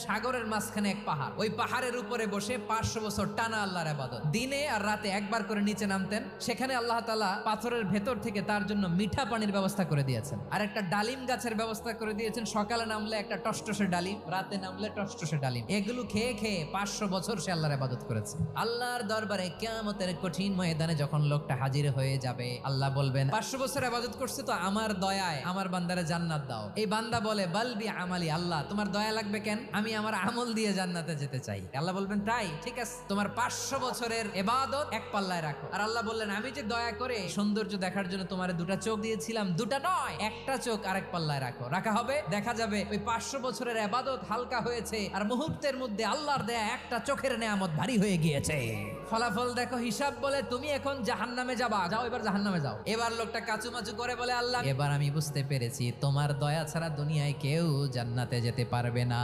সাগরের মাঝখানে এক পাহাড়, ওই পাহাড়ের উপরে বসে 500 বছর টানা আল্লাহর ইবাদত। দিনে আর রাতে একবার করে নিচে নামতেন। সেখানে আল্লাহ তাআলা পাথরের ভেতর থেকে তার জন্য মিঠা পানির ব্যবস্থা করে দিয়েছেন, আর একটা ডালিম গাছের ব্যবস্থা করে দিয়েছেন। সকালে নামলে একটা টসটসে ডালিম, রাতে নামলে টসটসে ডালিম। এগুলো খেয়ে খেয়ে 500 বছর সে আল্লাহর ইবাদত করেছে। আল্লাহর দরবারে কিয়ামতের কঠিন ময়দানে যখন লোকটা হাজির হয়ে যাবে, আল্লাহ বলবেন 500 বছর ইবাদত করছে তো আমার দয়ায় আমার বান্দারে জান্নাত দাও। এই বান্দা বলে বালবি আমালি, আল্লাহ তোমার দয়া লাগবে কেন? আমি আমার আমল দিয়ে জান্নাতে যেতে চাই। আল্লাহ বলবেন তাই, ঠিক আছে, তোমার 500 বছরের ইবাদত এক পাল্লায় রাখো। আর আল্লাহ বললেন আমি যে দয়া করে সৌন্দর্য দেখার জন্য তোমার দুটা চোখ দিয়েছিলাম, দুটা নয়, একটা চোখ আরেক পাল্লায় রাখো। রাখা হবে, দেখা যাবে ওই 500 বছরের ইবাদত হালকা হয়েছে, আর মুহূর্তের মধ্যে আল্লাহর দেয়া একটা চোখের নেয়ামত ভারী হয়ে গিয়েছে। ফলাফল দেখো, হিসাব বলে তুমি এখন জাহান্নামে যাবা, যাও এবার জাহান্নামে যাও। এবার লোকটা কাচুমাচু করে বলে আল্লাহ এবার আমি বুঝতে পেরেছি তোমার দয়া ছাড়া দুনিয়ায় কেউ জান্নাতে যেতে পারবে না।